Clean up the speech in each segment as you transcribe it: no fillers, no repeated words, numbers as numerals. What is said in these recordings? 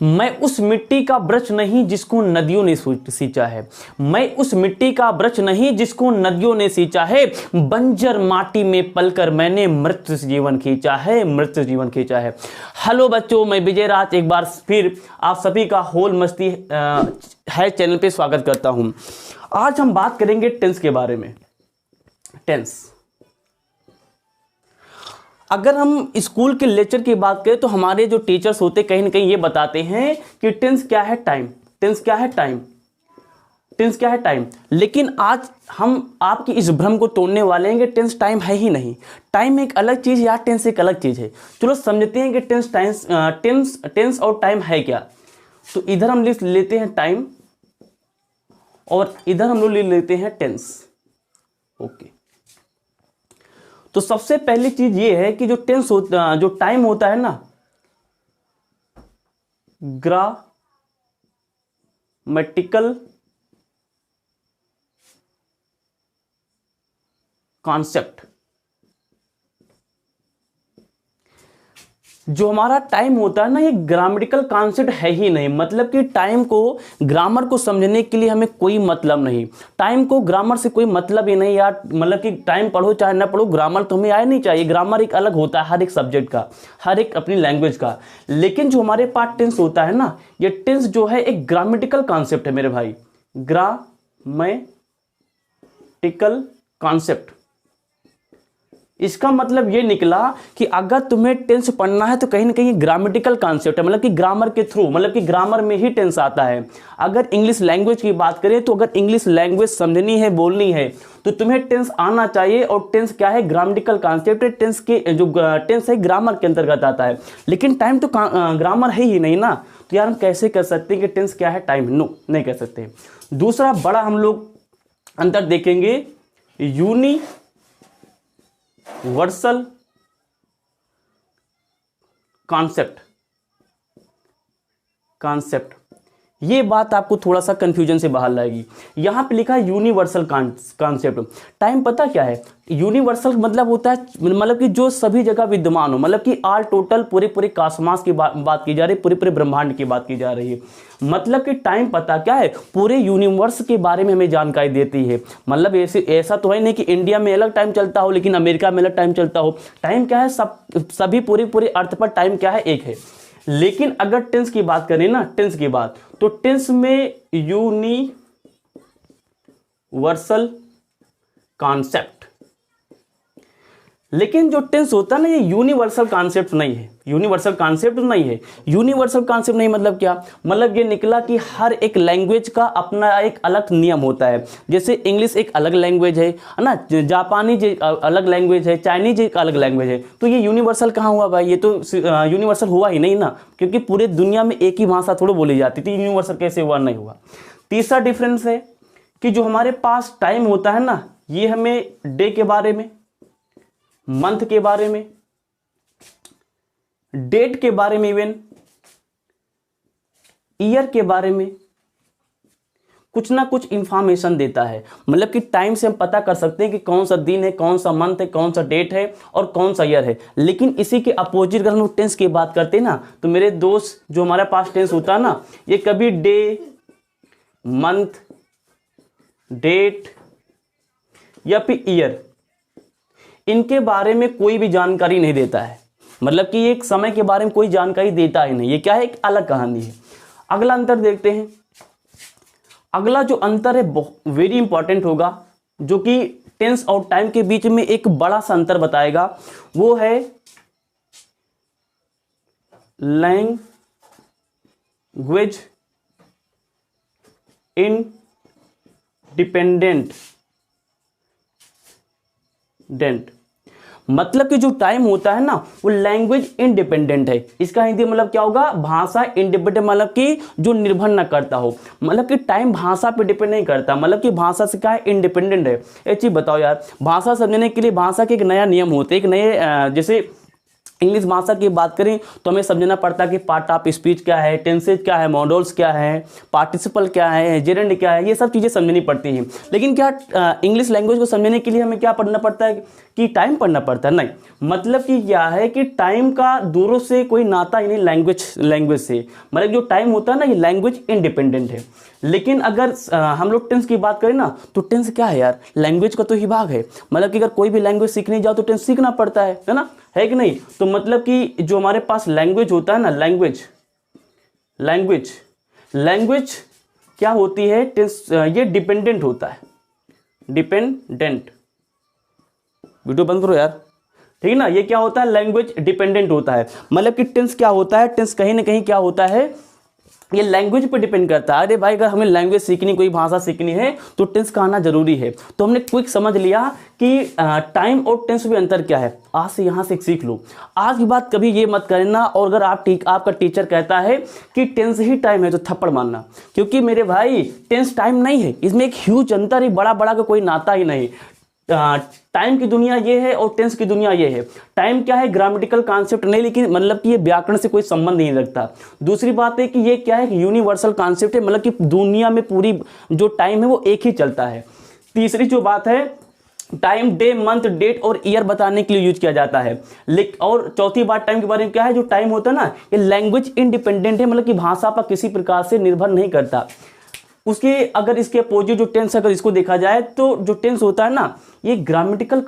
मैं उस मिट्टी का वृक्ष नहीं जिसको नदियों ने सींचा है, मैं उस मिट्टी का वृक्ष नहीं जिसको नदियों ने सींचा है, बंजर माटी में पलकर मैंने मृत जीवन खींचा है, मृत जीवन खींचा है। हेलो बच्चों, मैं विजय राज एक बार फिर आप सभी का होल मस्ती है चैनल पे स्वागत करता हूं। आज हम बात करेंगे टेंस के बारे में। टेंस, अगर हम स्कूल के लेक्चर की बात करें तो हमारे जो टीचर्स होते कहीं ना कहीं ये बताते हैं कि टेंस क्या है टाइम, टेंस क्या है टाइम, टेंस क्या है टाइम। लेकिन आज हम आपकी इस भ्रम को तोड़ने वाले हैं कि टेंस टाइम है ही नहीं। टाइम एक अलग चीज़ या टेंस एक अलग चीज़ है। चलो समझते हैं कि टेंस और टाइम है क्या। तो इधर हम लिख लेते हैं टाइम और इधर हम लोग ले लेते हैं टेंस। ओके, तो सबसे पहली चीज ये है कि जो टाइम होता है ना, ग्रामेटिकल कॉन्सेप्ट। जो हमारा टाइम होता है ना, ये ग्रामेटिकल कॉन्सेप्ट है ही नहीं। मतलब कि टाइम को, ग्रामर को समझने के लिए हमें कोई मतलब नहीं। टाइम को ग्रामर से कोई मतलब ही नहीं यार। मतलब कि टाइम पढ़ो चाहे ना पढ़ो, ग्रामर तो हमें आया नहीं चाहिए। ग्रामर एक अलग होता है हर एक सब्जेक्ट का, हर एक अपनी लैंग्वेज का। लेकिन जो हमारे पास टेंस होता है ना, ये टेंस जो है एक ग्रामेटिकल कॉन्सेप्ट है मेरे भाई, ग्रामेटिकल कॉन्सेप्ट। इसका मतलब ये निकला कि अगर तुम्हें टेंस पढ़ना है तो कहीं ना कहीं ग्रामेटिकल कॉन्सेप्ट है, मतलब कि ग्रामर के थ्रू, मतलब कि ग्रामर में ही टेंस आता है। अगर इंग्लिश लैंग्वेज की बात करें तो अगर इंग्लिश लैंग्वेज समझनी है, बोलनी है, तो तुम्हें टेंस आना चाहिए। और टेंस क्या है? ग्रामेटिकल कॉन्सेप्ट है। टेंस के जो टेंस है ग्रामर के अंतर्गत आता है। लेकिन टाइम तो ग्रामर है ही नहीं ना, तो यार हम कैसे कर सकते हैं कि टेंस क्या है टाइम? नो, नहीं कर सकते। दूसरा बड़ा हम लोग अंतर देखेंगे, यूनिवर्सल कॉन्सेप्ट। ये बात आपको थोड़ा सा कंफ्यूजन से बाहर लाएगी। यहां पे लिखा है यूनिवर्सल कॉन्सेप्ट। टाइम पता क्या है? यूनिवर्सल मतलब होता है, मतलब कि जो सभी जगह विद्यमान हो, मतलब कि ऑल टोटल पूरे कॉस्मॉस की बात की जा रही है, पूरे ब्रह्मांड की बात की जा रही है। मतलब कि टाइम पता क्या है? पूरे यूनिवर्स के बारे में हमें जानकारी देती है। मतलब ऐसा तो है नहीं कि इंडिया में अलग टाइम चलता हो लेकिन अमेरिका में अलग टाइम चलता हो। टाइम क्या है? सभी पूरे अर्थ पर टाइम क्या है? एक है। लेकिन अगर टेंस की बात करें ना, टेंस की बात, तो टेंस में यूनिवर्सल कॉन्सेप्ट। लेकिन जो टेंस होता है ना, ये यूनिवर्सल कॉन्सेप्ट नहीं है। यूनिवर्सल कॉन्सेप्ट नहीं है। यूनिवर्सल कॉन्सेप्ट नहीं मतलब क्या? मतलब ये निकला कि हर एक लैंग्वेज का अपना एक अलग नियम होता है। जैसे इंग्लिश एक अलग लैंग्वेज है ना, जापानी एक अलग लैंग्वेज है, चाइनीज एक अलग लैंग्वेज है। तो ये यूनिवर्सल कहाँ हुआ भाई? ये तो यूनिवर्सल हुआ ही नहीं ना, क्योंकि पूरे दुनिया में एक ही भाषा थोड़ी बोली जाती थी। यूनिवर्सल कैसे हुआ? नहीं हुआ। तीसरा डिफरेंस है कि जो हमारे पास टाइम होता है ना, ये हमें डे के बारे में, मंथ के बारे में, डेट के बारे में, इवन ईयर के बारे में कुछ ना कुछ इंफॉर्मेशन देता है। मतलब कि टाइम से हम पता कर सकते हैं कि कौन सा दिन है, कौन सा मंथ है, कौन सा डेट है और कौन सा ईयर है। लेकिन इसी के अपोजिट अगर हम टेंस की बात करते हैं ना, तो मेरे दोस्त जो हमारे पास टेंस होता है ना, ये कभी डे, मंथ, डेट या फिर ईयर, इनके बारे में कोई भी जानकारी नहीं देता है। मतलब कि एक समय के बारे में कोई जानकारी देता ही नहीं। ये क्या है? एक अलग कहानी है। अगला अंतर देखते हैं। अगला जो अंतर है वेरी इंपॉर्टेंट होगा, जो कि टेंस और टाइम के बीच में एक बड़ा सा अंतर बताएगा, वो है लैंग्वेज इंडिपेंडेंट। मतलब कि जो टाइम होता है ना, वो लैंग्वेज इंडिपेंडेंट है। इसका हिंदी मतलब क्या होगा? भाषा इंडिपेंडेंट, मतलब कि जो निर्भर ना करता हो। मतलब कि टाइम भाषा पे डिपेंड नहीं करता, मतलब कि भाषा से क्या है? इंडिपेंडेंट है। एक चीज बताओ यार, भाषा समझने के लिए भाषा के एक नया नियम होते हैं, एक नए जैसे इंग्लिश भाषा की बात करें तो हमें समझना पड़ता है कि पार्ट ऑफ स्पीच क्या है, टेंसेज क्या है, मॉडल्स क्या है, पार्टिसिपल क्या है, जेरेंड क्या है, ये सब चीज़ें समझनी पड़ती हैं। लेकिन क्या इंग्लिश लैंग्वेज को समझने के लिए हमें क्या पढ़ना पड़ता है कि टाइम पढ़ना पड़ता है? नहीं, मतलब कि क्या है कि टाइम का दूरों से कोई नाता ही नहीं लैंग्वेज से, मतलब जो टाइम होता है ना ये लैंग्वेज इंडिपेंडेंट है। लेकिन अगर हम लोग टेंस की बात करें ना तो टेंस क्या है यार, लैंग्वेज का तो ही भाग है। मतलब कि अगर कोई भी लैंग्वेज सीखने जाओ तो टेंस सीखना पड़ता है ना, है कि नहीं? तो मतलब कि जो हमारे पास लैंग्वेज होता है ना, लैंग्वेज क्या होती है, टेंस ये डिपेंडेंट होता है, डिपेंडेंट। वीडियो बंद करो यार, ठीक है ना। ये क्या होता है, लैंग्वेज डिपेंडेंट होता है। मतलब कि टेंस क्या होता है, टेंस कहीं ना कहीं क्या होता है, ये लैंग्वेज पे डिपेंड करता है। अरे भाई अगर हमें लैंग्वेज सीखनी, कोई भाषा सीखनी है तो टेंस का आना जरूरी है। तो हमने क्विक समझ लिया कि टाइम और टेंस में अंतर क्या है। आज से यहाँ से सीख लो। आज की बात कभी ये मत करना, और अगर आपका टीचर कहता है कि टेंस ही टाइम है तो थप्पड़ मारना, क्योंकि मेरे भाई टेंस टाइम नहीं है, इसमें एक ह्यूज अंतर है, बड़ा बड़ा का कोई नाता ही नहीं। टाइम की दुनिया ये है और टेंस की दुनिया ये है। टाइम क्या है, ग्रामेटिकल कॉन्सेप्ट नहीं, लेकिन मतलब कि ये व्याकरण से कोई संबंध नहीं रखता। दूसरी बात है कि ये क्या है, यूनिवर्सल कॉन्सेप्ट है, मतलब कि दुनिया में पूरी जो टाइम है वो एक ही चलता है। तीसरी जो बात है, टाइम डे, मंथ, डेट और ईयर बताने के लिए यूज किया जाता है। और चौथी बात टाइम के बारे में क्या है, जो टाइम होता है ना ये लैंग्वेज इंडिपेंडेंट है, मतलब कि भाषा पर किसी प्रकार से निर्भर नहीं करता। उसके अगर इसके अपोजिट जो टेंस, अगर इसको देखा जाए तो जो टेंस होता है ना ये ग्रामेटिकल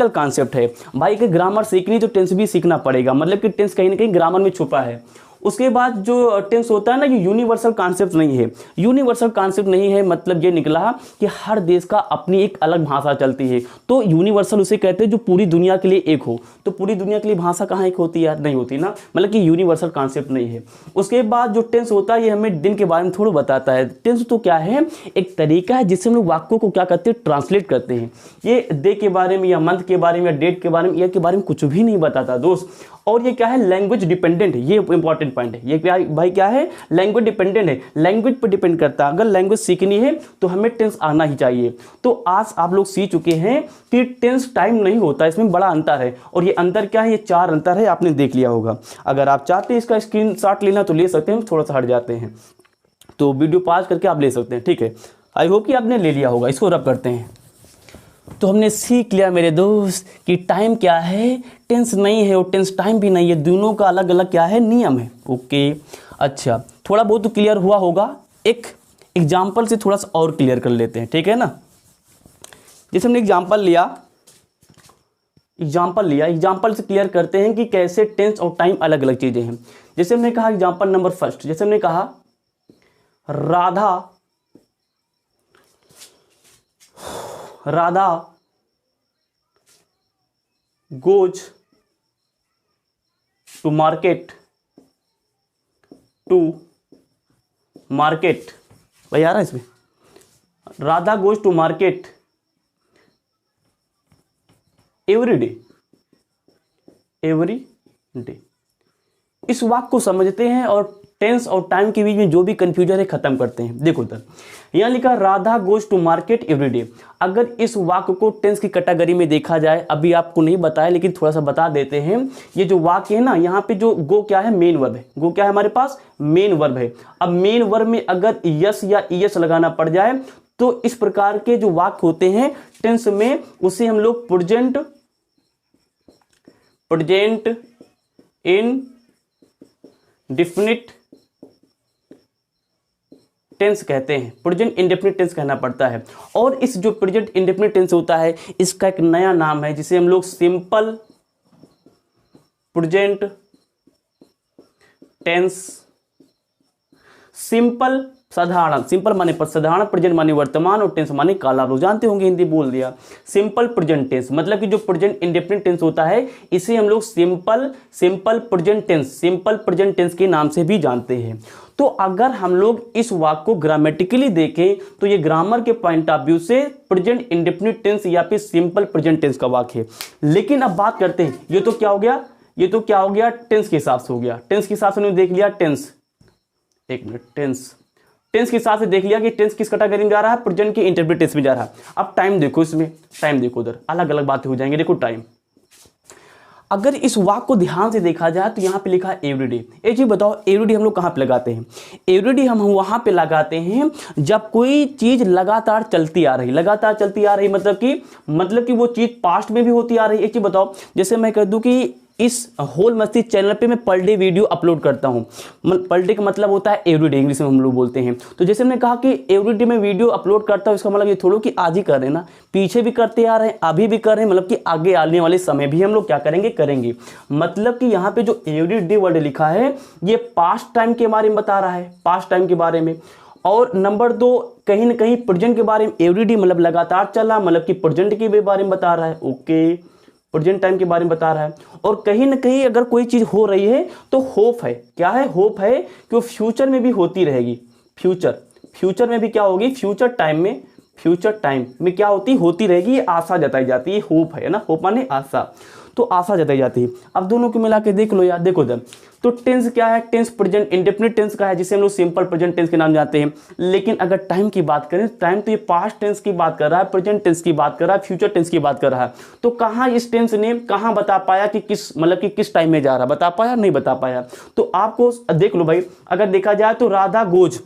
कॉन्सेप्ट है। भाई कि ग्रामर सीखनी तो टेंस भी सीखना पड़ेगा, मतलब कि टेंस कहीं ना कहीं ग्रामर में छुपा है। उसके बाद जो टेंस होता है ना ये यूनिवर्सल कॉन्सेप्ट नहीं है। यूनिवर्सल कॉन्सेप्ट नहीं है मतलब ये निकला कि हर देश का अपनी एक अलग भाषा चलती है, तो यूनिवर्सल उसे कहते हैं जो पूरी दुनिया के लिए एक हो। तो पूरी दुनिया के लिए भाषा कहाँ एक होती है यार, नहीं होती ना, मतलब कि यूनिवर्सल कॉन्सेप्ट नहीं है। उसके बाद जो टेंस होता है ये हमें दिन के बारे में थोड़ा बताता है। टेंस तो क्या है, एक तरीका है जिससे हम लोग वाक्यों को क्या करते हैं, ट्रांसलेट करते हैं। ये डे के बारे में या मंथ के बारे में या डेट के बारे में, ईयर के बारे में कुछ भी नहीं बताता दोस्त। और ये क्या है, लैंग्वेज डिपेंडेंट है, ये इंपॉर्टेंट पॉइंट है। ये क्या भाई क्या है, लैंग्वेज डिपेंडेंट है, लैंग्वेज पर डिपेंड करता है। अगर लैंग्वेज सीखनी है तो हमें टेंस आना ही चाहिए। तो आज आप लोग सीख चुके हैं कि टेंस टाइम नहीं होता, इसमें बड़ा अंतर है। और ये अंतर क्या है, ये 4 अंतर है, आपने देख लिया होगा। अगर आप चाहते हैं इसका स्क्रीनशॉट लेना तो ले सकते हैं, थोड़ा सा हट जाते हैं तो वीडियो पॉज करके आप ले सकते हैं, ठीक है। आई होप कि आपने ले लिया होगा। इसको रब करते हैं। तो हमने सीख लिया मेरे दोस्त कि टाइम क्या है, टेंस नहीं है और टेंस टाइम भी नहीं है, दोनों का अलग अलग क्या है, नियम है। ओके, अच्छा थोड़ा बहुत तो क्लियर हुआ होगा। एक एग्जाम्पल से थोड़ा सा और क्लियर कर लेते हैं, ठीक है ना। जैसे हमने एग्जाम्पल लिया से क्लियर करते हैं कि कैसे टेंस और टाइम अलग अलग चीजें हैं। जैसे हमने कहा एग्जाम्पल नंबर फर्स्ट, जैसे हमने कहा राधा गोज टू मार्केट भाई आ रहा है इसमें, Radha goes to market every day. इस वाक्य को समझते हैं और टेंस और टाइम के बीच में जो भी कंफ्यूजन है खत्म करते हैं। देखो उधर यहाँ लिखा Radha goes to market every day. अगर इस वाक्य को टेंस की कैटेगरी में देखा जाए, अभी आपको नहीं बताया लेकिन थोड़ा सा बता देते हैं। ये जो वाक्य है ना, यहाँ पे जो गो क्या है, मेन वर्ब है। गो क्या है हमारे पास, मेन वर्ब है। अब मेन वर्ब में अगर यस या ईएस लगाना पड़ जाए तो इस प्रकार के जो वाक्य होते हैं टेंस में, उसे हम लोग प्रेजेंट इंडेफिनिट टेंस कहते हैं। प्रेजेंट इंडेफिनिट टेंस कहना पड़ता है। और इस जो प्रेजेंट इंडेफिनिट टेंस होता है इसका एक नया नाम है जिसे हम लोग सिंपल प्रेजेंट टेंस, सिंपल साधारण, सिंपल माने पर साधारण, प्रेजेंट माने वर्तमान और टेंस माने काल। आप लोग जानते होंगे, हिंदी बोल दिया। सिंपल प्रेजेंट टेंस मतलब कि जो प्रेजेंट इंडेफिनिट टेंस होता है इसे हम लोग सिंपल प्रेजेंट टेंस के नाम से भी जानते हैं। तो अगर हम लोग इस वाक्य को ग्रामेटिकली देखें तो ये ग्रामर के पॉइंट ऑफ व्यू से प्रेजेंट इंडेफिनिट टेंस या फिर सिंपल प्रेजेंट टेंस का वाक्य है। लेकिन अब बात करते हैं, ये तो क्या हो गया, टेंस के हिसाब से हो गया। टेंस के हिसाब से हमने देख लिया टेंस, एक मिनट, टेंस के हिसाब से देख लिया कि टेंस किस कैटेगरी में जा रहा है, प्रेजेंट की इंटरप्रेट टेंस में जा रहा है। अब टाइम देखो, इसमें टाइम देखो, उधर अलग अलग बातें हो जाएंगी। देखो टाइम, अगर इस वाक्य को ध्यान से देखा जाए तो यहाँ पे लिखा है एवरीडे। एक चीज बताओ, एवरीडे हम लोग कहाँ पे लगाते हैं? एवरीडे हम वहाँ पे लगाते हैं जब कोई चीज लगातार चलती आ रही, लगातार चलती आ रही, मतलब कि वो चीज पास्ट में भी होती आ रही। एक चीज बताओ, जैसे मैं कह दूं कि इस होल मस्ती चैनल पे मैं पर डे वीडियो अपलोड करता हूँ, पर डे का मतलब होता है एवरीडे, इंग्लिश में हम लोग बोलते हैं। तो जैसे हमने कहा कि एवरीडे में वीडियो अपलोड करता हूँ, इसका मतलब ये थोड़ा कि आज ही कर रहे हैं ना, पीछे भी करते आ रहे हैं, अभी भी कर रहे हैं, मतलब कि आगे आने वाले समय भी हम लोग क्या करेंगे। मतलब कि यहाँ पे जो एवरीडे वर्ड लिखा है ये पास्ट टाइम के बारे में बता रहा है, पास्ट टाइम के बारे में। और नंबर 2, कहीं ना कहीं प्रेजेंट के बारे में, एवरीडे मतलब लगातार चला, मतलब कि प्रेजेंट के बारे में बता रहा है। ओके, प्रेजेंट टाइम के बारे में बता रहा है। और कहीं ना कहीं अगर कोई चीज हो रही है तो होप है, क्या है? होप है कि वो फ्यूचर में भी होती रहेगी। फ्यूचर में भी क्या होगी? फ्यूचर टाइम में क्या होती रहेगी, ये आशा जताई जाती है। होप है ना, होप माने आशा, तो आशा जताई जाती है। अब दोनों को मिला के देख लो यार, देखो इधर तो टेंस क्या है? टेंस प्रेजेंट इंडेफिनिट टेंस का है, जिसे हम लोग सिंपल प्रेजेंट टेंस के नाम जानते हैं। लेकिन अगर टाइम की बात करें, टाइम तो ये पास्ट टेंस की बात कर रहा है, प्रेजेंट टेंस की बात कर रहा है, फ्यूचर टेंस की बात कर रहा है। तो कहाँ इस टेंस ने कहाँ बता पाया कि किस टाइम में जा रहा, बता पाया? नहीं बता पाया। तो आपको देख लो भाई, अगर देखा जाए तो राधा गोज,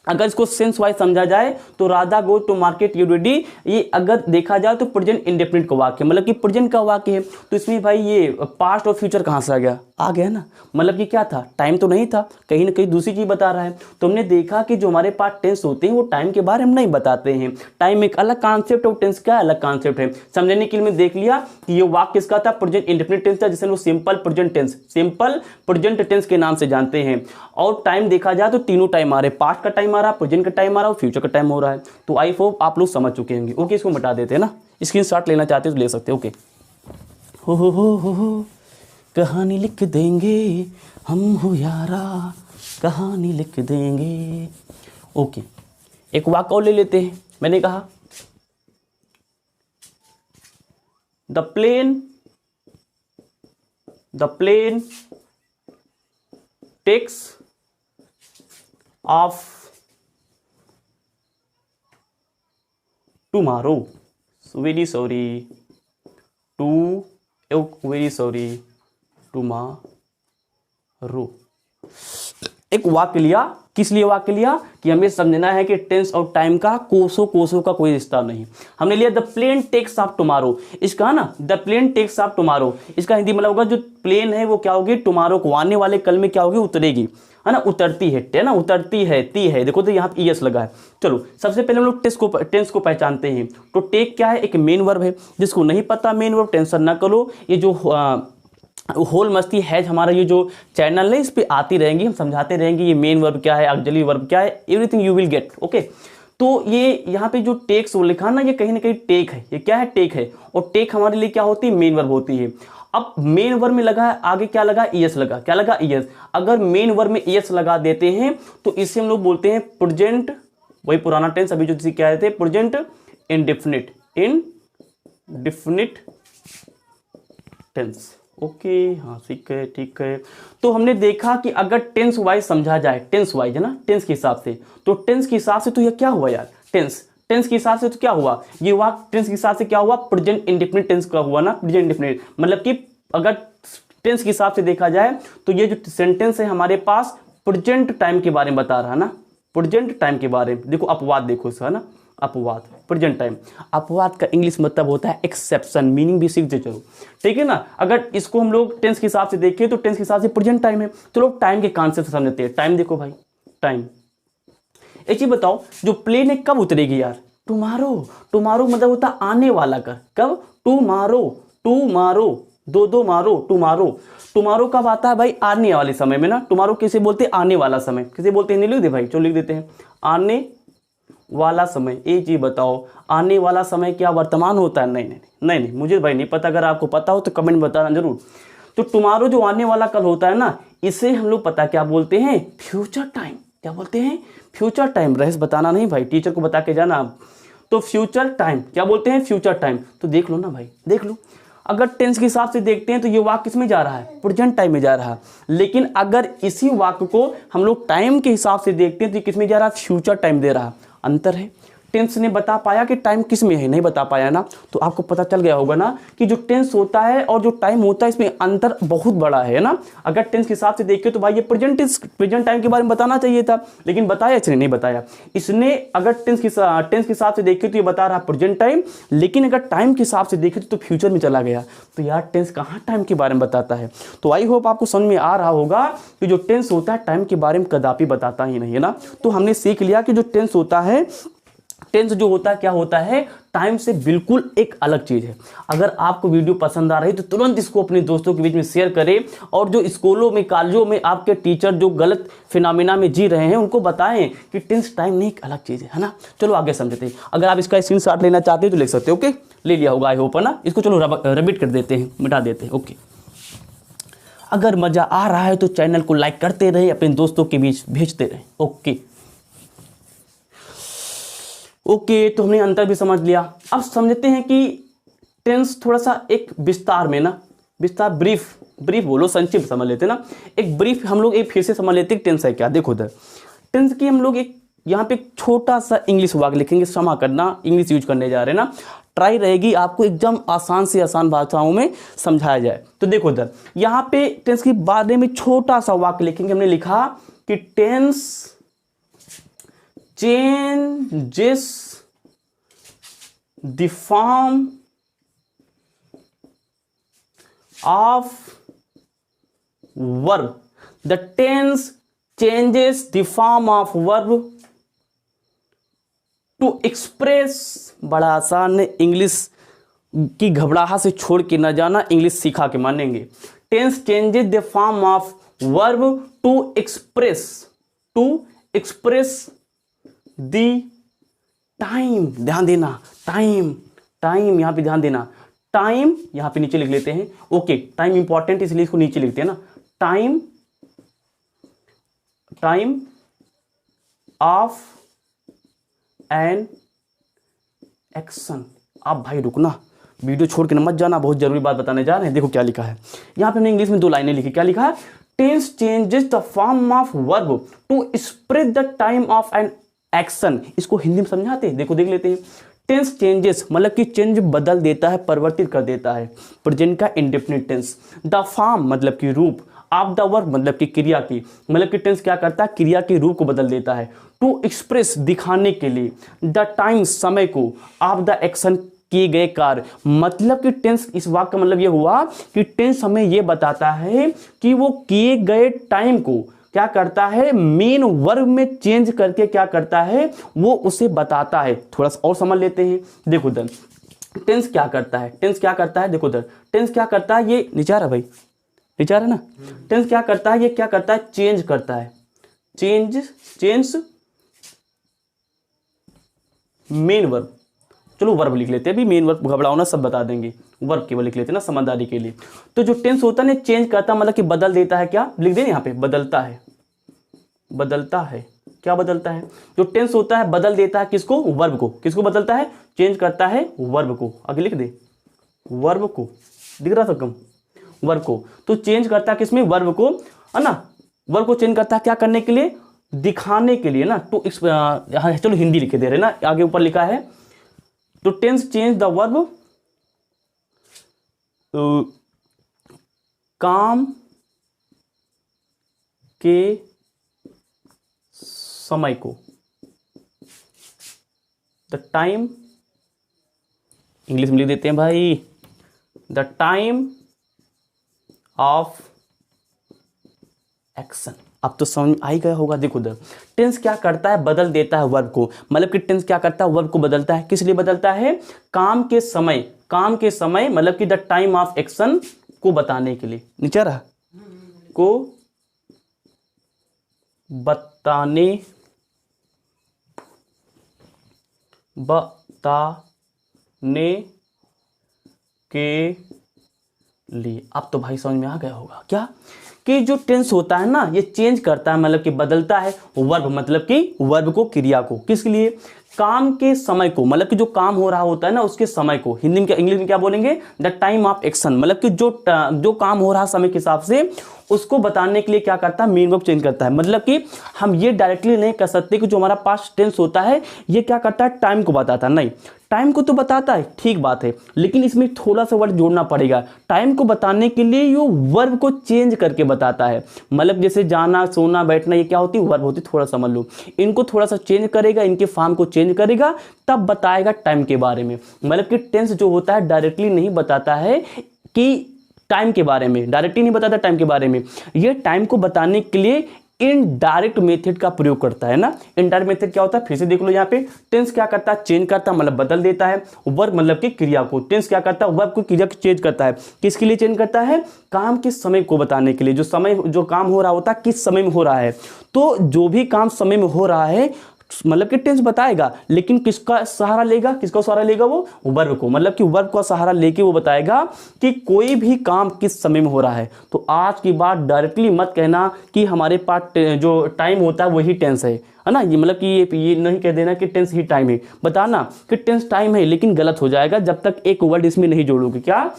अगर इसको सेंस वाइज समझा जाए तो Radha go to market everyday, ये अगर देखा जाए तो प्रेजेंट इंडेफिनिट का वाक्य, मतलब कि प्रेजेंट का वाक्य है। तो इसमें भाई ये पास्ट और फ्यूचर कहाँ से आ गया ना, मतलब कि क्या था? टाइम तो नहीं था, कहीं ना कहीं दूसरी चीज बता रहा है। तो हमने देखा कि जो हमारे पास टेंस होते हैं वो टाइम के बारे में नहीं बताते हैं। टाइम एक अलग कॉन्सेप्ट और टेंस का अलग कॉन्सेप्ट है। समझने के लिए मैं देख लिया कि ये वाक्य किसका था? प्रेजेंट इंडेफिनिट टेंस था, जिसे लोग सिंपल प्रेजेंट टेंस के नाम से जानते हैं। और टाइम देखा जाए तो तीनों टाइम आ रहे, पास्ट का टाइम आ रहा है, प्रेजेंट का टाइम आ रहा है, फ्यूचर का टाइम हो रहा है। तो आई होप आप लोग समझ चुके होंगे। ओके, इसको मिटा देते हैं ना, स्क्रीनशॉट लेना चाहते हो तो ले सकते हो। ओके, हो कहानी लिख देंगे हम, हो यारा कहानी लिख देंगे। ओके, एक वाक्य और ले लेते हैं। मैंने कहा the plane takes off tomorrow, very sorry tomorrow. एक वाक्य लिया, किस लिए वाक्य लिया? कि हमें समझना है कि टेंस और टाइम का कोसों का कोई रिश्ता नहीं। हमने लिया the plane takes off tomorrow, इसका ना the plane takes off tomorrow, इसका हिंदी मतलब होगा जो प्लेन है वो क्या होगी? टुमारो को, आने वाले कल में क्या होगी? उतरेगी, है ना, उतरती है ना, उतरती है, ती है। देखो तो यहाँ पे ईएस लगा है। चलो सबसे पहले हम लोग टेंस को पहचानते हैं। तो टेक क्या है? एक मेन वर्ब है। जिसको नहीं पता मेन वर्ब, टेंशन ना करो, ये जो होल मस्ती है हमारा ये जो चैनल है, इस पे आती रहेंगी, हम समझाते रहेंगे ये मेन वर्ब क्या है, ऑक्सिलरी वर्ब क्या है, everything you will get. Okay, तो ये यहाँ पे जो टेक्स लिखा ना, ये कहीं ना कहीं टेक है। ये क्या है? टेक है। और टेक हमारे लिए क्या होती है? मेन वर्ब होती है। अब मेन वर्ब में लगा है, आगे क्या लगा? ईएस लगा। क्या लगा? ईएस। अगर मेन वर्ब में ईएस लगा देते हैं तो इसे हम लोग बोलते हैं प्रेजेंट, वही पुराना टेंस अभी जो क्या कहते हैं, प्रेजेंट इंडेफिनिट टेंस। ओके, हाँ ठीक है। तो हमने देखा कि अगर टेंस वाइज समझा जाए, टेंस वाइज है ना, टेंस के हिसाब से, तो टेंस के हिसाब से तो ये क्या हुआ यार? टेंस के हिसाब से तो क्या हुआ? ये वाक्य टेंस के हिसाब से क्या हुआ? प्रेजेंट इंडेफिनिट टेंस का हुआ ना, प्रेजेंट इंडेफिनिट। मतलब कि अगर टेंस के हिसाब से देखा जाए तो ये जो सेंटेंस है हमारे पास प्रेजेंट टाइम के बारे में बता रहा है ना, प्रेजेंट टाइम के बारे में। देखो अपवाद देखो इसका ना, अपवाद, प्रेजेंट टाइम। अपवाद का इंग्लिश मतलब होता है एक्सेप्शन, मीनिंग भी सीखते चलो, ठीक है ना। अगर इसको हम लोग टेंस के हिसाब से देखें तो टेंस के हिसाब से प्रेजेंट टाइम है, तो लोग टाइम के कॉन्सेप्ट समझते हैं। टाइम देखो भाई, टाइम। एक चीज बताओ, जो प्लेन है कब उतरेगी यार? टुमारो मतलब होता आने वाला कर। कब? टुमारो, दो मारो, टुमारो कब आता है भाई? आने वाले समय में ना। टुमारो किसे बोलते हैं? आने वाला समय। किसे बोलते हैं? नहीं लिख दे भाई, चलो लिख देते हैं, आने वाला समय। एक चीज बताओ, आने वाला समय क्या वर्तमान होता है? नहीं, मुझे भाई नहीं पता। अगर आपको पता हो तो कमेंट में बताना जरूर। तो टुमारो जो आने वाला कल होता है ना, इसे हम लोग पता क्या बोलते हैं? Future time. क्या बोलते हैं? Future time. रहस्य बताना नहीं भाई, टीचर को बता के जाना आप। तो फ्यूचर टाइम क्या बोलते हैं? Future time. तो देख लो ना भाई, देख लो, अगर टेंस के हिसाब से देखते हैं तो ये वाक्य किस में जा रहा है? प्रेजेंट टाइम में जा रहा है। लेकिन अगर इसी वाक्य को हम लोग टाइम के हिसाब से देखते हैं तो ये किस में जा रहा है? फ्यूचर टाइम दे रहा है। अंतर है। टेंस ने बता पाया कि टाइम किस में है, नहीं बता पाया ना। तो आपको पता चल गया होगा ना कि जो टेंस होता है और जो टाइम होता है इसमें अंतर बहुत बड़ा है ना। अगर टेंस के हिसाब से देखें तो भाई ये प्रेजेंट टाइम के बारे में बताना चाहिए था, लेकिन बताया इसने नहीं बताया। इसने अगर टेंस के हिसाब से देखें तो ये बता रहा प्रेजेंट टाइम, लेकिन अगर टाइम के हिसाब से देखें तो फ्यूचर में चला गया। तो यार टेंस कहाँ टाइम के बारे में बताता है। तो आई होप आपको समझ में आ रहा होगा कि जो टेंस होता है टाइम के बारे में कदापि बताता ही नहीं है ना। तो हमने सीख लिया कि जो टेंस होता है, टेंस जो होता है क्या होता है, टाइम से बिल्कुल एक अलग चीज है। अगर आपको वीडियो पसंद आ रही है तो तुरंत इसको अपने दोस्तों के बीच में शेयर करें, और जो स्कूलों में कॉलेजों में आपके टीचर जो गलत फिनोमेना में जी रहे हैं उनको बताएं कि टेंस टाइम नहीं एक अलग चीज है ना। चलो आगे समझते हैं। अगर आप इसका स्क्रीनशॉट लेना चाहते हैं तो ले सकते हो। ओके, ले लिया होगा आई होप ना। इसको चलो रिपीट कर देते हैं, मिटा देते हैं। ओके, अगर मजा आ रहा है तो चैनल को लाइक करते रहे, अपने दोस्तों के बीच भेजते रहे। ओके, तो हमने अंतर भी समझ लिया। अब समझते हैं कि टेंस थोड़ा सा एक विस्तार में ना, विस्तार ब्रीफ बोलो, संक्षिप्त समझ लेते ना। एक ब्रीफ हम लोग एक फिर से समझ लेते हैं टेंस है क्या। देखो उधर टेंस की हम लोग एक यहाँ पे एक छोटा सा इंग्लिश वाक्य लिखेंगे, क्षमा करना इंग्लिश यूज करने जा रहे हैं ना। ट्राई रहेगी आपको एकदम आसान से आसान भाषाओं में समझाया जाए। तो देखो उधर यहाँ पे टेंस के बारे में छोटा सा वाक्य लिखेंगे। हमने लिखा कि tense changes the form of verb. The tense changes the form of verb to express, बड़ा आसान है, इंग्लिश की घबराहट से छोड़ के न जाना, इंग्लिश सिखा के मानेंगे। Tense changes the form of verb to express the time, ध्यान देना, टाइम यहां पे ध्यान देना। टाइम यहां पे नीचे लिख लेते हैं। ओके, टाइम इंपॉर्टेंट इसलिए इसको नीचे लिखते हैं ना। Time of an action. आप भाई रुकना, वीडियो छोड़ के न मत जाना, बहुत जरूरी बात बताने जा रहे हैं। देखो क्या लिखा है यहां पे, हमने इंग्लिश में 2 लाइनें लिखी। क्या लिखा है? Tense changes the form of verb to express the time of an action. इसको हिंदी में समझाते हैं, देखो देख लेते हैं। टेंस चेंजेस मतलब कि चेंज बदल देता है, परिवर्तित कर देता है, प्रेजेंट का इंडेफिनिट टेंस। द फॉर्म मतलब कि रूप, ऑफ द वर्ब मतलब कि क्रिया की, मतलब कि टेंस क्या करता है, क्रिया के रूप को बदल देता है। टू एक्सप्रेस दिखाने के लिए, द टाइम समय को, ऑफ द एक्शन किए गए कार्य। मतलब कि टेंस, इस वाक्य का मतलब यह हुआ कि टेंस हमें यह बताता है कि वो किए गए टाइम को क्या करता है, मेन वर्ब में चेंज करके क्या करता है, वो उसे बताता है। थोड़ा सा और समझ लेते हैं। देखो उधर टेंस क्या करता है, देखो उधर टेंस क्या करता है, ये नीचे आ रहा भाई, नीचे आ रहा ना। टेंस क्या करता है, ये क्या करता है, चेंज करता है। Change main verb. चलो वर्ब लिख लेते हैं, अभी मेन वर्ब घबराओ ना, सब बता देंगे। वर्ब केवल लिख लेते हैं ना समझदारी के लिए। तो जो टेंस होता है ना, चेंज करता मतलब कि बदल देता है। क्या लिख दें यहाँ पे, बदलता है। क्या बदलता है? जो टेंस होता है बदल देता है किसको, वर्ब को। किसको बदलता है, चेंज करता है वर्ब को। आगे लिख दे, वर्ब को, दिख रहा था कम, वर्ब को। तो चेंज करता है किसमें, वर्ब को, है ना। वर्ब को चेंज करता है क्या करने के लिए, दिखाने के लिए ना। तो चलो हिंदी लिखे दे रहे ना, आगे ऊपर लिखा है। तो टेंस चेंज द वर्ब, काम के समय को, द टाइम, इंग्लिश में लिख देते हैं भाई, द टाइम ऑफ एक्शन। अब तो समझ आ ही गया होगा। देखो उधर टेंस क्या करता है, बदल देता है वर्ब को। मतलब कि टेंस क्या करता है, वर्ब को बदलता है। किस लिए बदलता है, काम के समय मतलब कि द टाइम ऑफ एक्शन को बताने के लिए। नीचे रहा, को बताने के लिए। अब तो भाई समझ में आ गया होगा क्या, कि जो टेंस होता है ना ये चेंज करता है, मतलब कि बदलता है वर्ब, मतलब कि वर्ब को, क्रिया को, किसके लिए, काम के समय को, मतलब कि जो काम हो रहा होता है ना उसके समय को, हिंदी में क्या, इंग्लिश में क्या बोलेंगे, द टाइम ऑफ एक्शन, मतलब कि जो काम हो रहा समय के हिसाब से उसको बताने के लिए क्या करता है, मेन वर्ब चेंज करता है। मतलब कि हम ये डायरेक्टली नहीं कह सकते कि जो हमारा पास्ट टेंस होता है ये क्या करता है, टाइम को बताता है, नहीं, टाइम को तो बताता है, ठीक बात है, लेकिन इसमें थोड़ा सा वर्ड जोड़ना पड़ेगा। टाइम को बताने के लिए ये वर्ब को चेंज करके बताता है, मतलब जैसे जाना, सोना, बैठना, ये क्या होती है, वर्ब होती है, थोड़ा समझ लो, इनको थोड़ा सा चेंज करेगा, इनके फॉर्म को चेंज करेगा, तब बताएगा टाइम के बारे में। मतलब कि टेंस जो होता है डायरेक्टली नहीं बताता है कि टाइम के बारे में, डायरेक्टली नहीं बताता टाइम के बारे में, ये टाइम को बताने के लिए इनडायरेक्ट मेथड का प्रयोग करता है ना। इनडायरेक्ट मेथड क्या होता है, फिर से देख लो यहाँ पे, टेंस क्या करता है, चेंज करता है, मतलब बदल देता है, वर्ब मतलब कि क्रिया को, टेंस क्या करता है, वर्ब को, क्रिया को चेंज करता है, किसके लिए चेंज करता है, काम के समय को बताने के लिए, जो समय, जो काम हो रहा होता है किस समय में हो रहा है, तो जो भी काम समय में हो रहा है मतलब कि टेंस बताएगा, लेकिन किसका सहारा लेगा, किसका सहारा लेगा, वो वर्ब को, मतलब कि वर्ब का सहारा लेके वो बताएगा कि कोई भी काम किस समय में हो रहा है। तो आज की बात डायरेक्टली मत कहना कि हमारे पास जो टाइम होता है वही टेंस है ना, ये मतलब कि ये नहीं कह देना कि टेंस ही टाइम है, बताना कि टेंस टाइम है, लेकिन गलत हो जाएगा जब तक एक वर्ड इसमें नहीं जोड़ोगे, क्या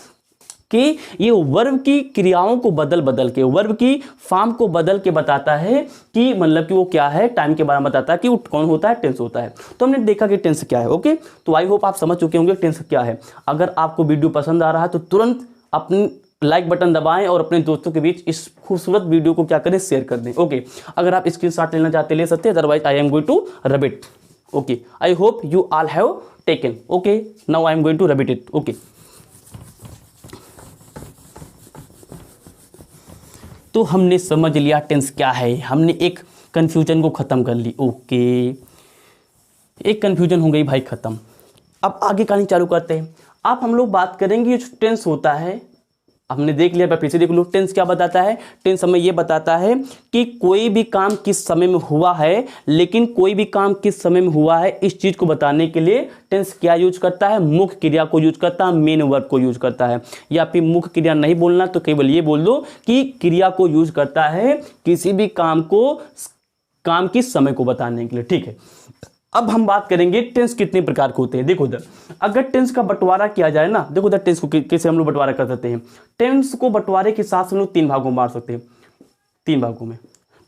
कि ये वर्ब की क्रियाओं को बदल बदल के, वर्ब की फॉर्म को बदल के बताता है कि मतलब कि वो क्या है, टाइम के बारे में बताता है कि वो कौन होता है, टेंस होता है। तो हमने देखा कि टेंस क्या है। ओके, तो आई होप आप समझ चुके होंगे टेंस क्या है। अगर आपको वीडियो पसंद आ रहा है तो तुरंत अपनी लाइक बटन दबाएं और अपने दोस्तों के बीच इस खूबसूरत वीडियो को क्या करें, शेयर कर दें। ओके, अगर आप स्क्रीनशॉट लेना चाहते ले सकते हैं, otherwise I am going to rub it. Okay, I hope you all have taken. Okay, now I am going to rub it. Okay, तो हमने समझ लिया टेंस क्या है, हमने एक कंफ्यूजन को ख़त्म कर ली। ओके, एक कंफ्यूजन हो गई भाई ख़त्म। अब आगे कहानी चालू करते हैं। अब हम लोग बात करेंगे ये जो टेंस होता है, हमने देख लिया, फिर से देख लो टेंस क्या बताता है। टेंस हमें ये बताता है कि कोई भी काम किस समय में हुआ है, लेकिन कोई भी काम किस समय में हुआ है इस चीज को बताने के लिए टेंस क्या यूज करता है, मुख्य क्रिया को यूज करता है, मेन वर्ब को यूज करता है। या फिर मुख्य क्रिया नहीं बोलना तो केवल ये बोल दो कि क्रिया को यूज करता है किसी भी काम को, काम किस समय को बताने के लिए। ठीक है, अब हम बात करेंगे टेंस कितने प्रकार के होते हैं। देखो इधर, अगर टेंस का बंटवारा किया जाए ना, देखो इधर टेंस को कैसे हम लोग बंटवारा कर सकते हैं। टेंस को बंटवारे के साथ हम लोग 3 भागों में बांट सकते हैं, 3 भागों में।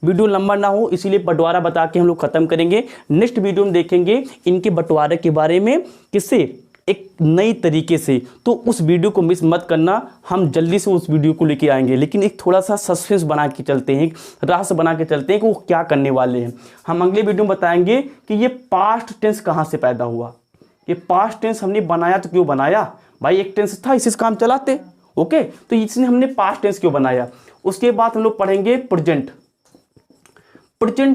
वीडियो लंबा ना हो इसीलिए बंटवारा बता के हम लोग खत्म करेंगे। नेक्स्ट वीडियो में देखेंगे इनके बंटवारे के बारे में, किससे, एक नई तरीके से। तो उस वीडियो को मिस मत करना, हम जल्दी से उस वीडियो को लेके आएंगे, लेकिन एक थोड़ा सा सस्पेंस बना के चलते हैं, रहस्य बना के चलते हैं कि वो क्या करने वाले हैं। हम अगले वीडियो में बताएंगे कि ये पास्ट टेंस कहाँ से पैदा हुआ, ये पास्ट टेंस हमने बनाया तो क्यों बनाया, भाई एक टेंस था इसी से काम चलाते। ओके, तो इसने हमने पास्ट टेंस क्यों बनाया। उसके बाद हम लोग पढ़ेंगे प्रेजेंट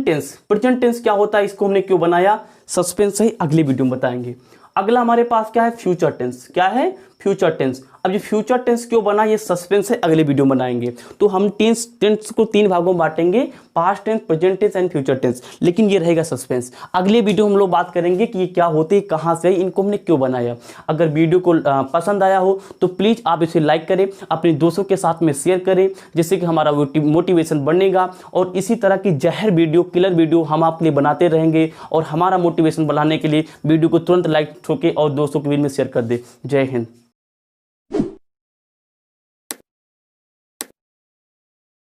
टेंस। प्रेजेंट टेंस क्या होता है, इसको हमने क्यों बनाया, सस्पेंस है, अगले वीडियो में बताएंगे। अगला हमारे पास क्या है, फ्यूचर टेंस। क्या है, फ्यूचर टेंस। अब ये फ्यूचर टेंस क्यों बना, ये सस्पेंस है, अगले वीडियो में बनाएंगे। तो हम टेंस को 3 भागों में बांटेंगे, past tense, present tense and future tense, लेकिन ये रहेगा सस्पेंस। अगले वीडियो हम लोग बात करेंगे कि ये क्या होते हैं, कहाँ से, इनको हमने क्यों बनाया। अगर वीडियो को पसंद आया हो तो प्लीज़ आप इसे लाइक करें, अपने दोस्तों के साथ में शेयर करें, जिससे कि हमारा मोटिवेशन बढ़ेगा। और इसी तरह की जहर वीडियो, किलर वीडियो हम आपके लिए बनाते रहेंगे। और हमारा मोटिवेशन बढ़ाने के लिए वीडियो को तुरंत लाइक ठोके और दोस्तों के बीच में शेयर कर दे। जय हिंद।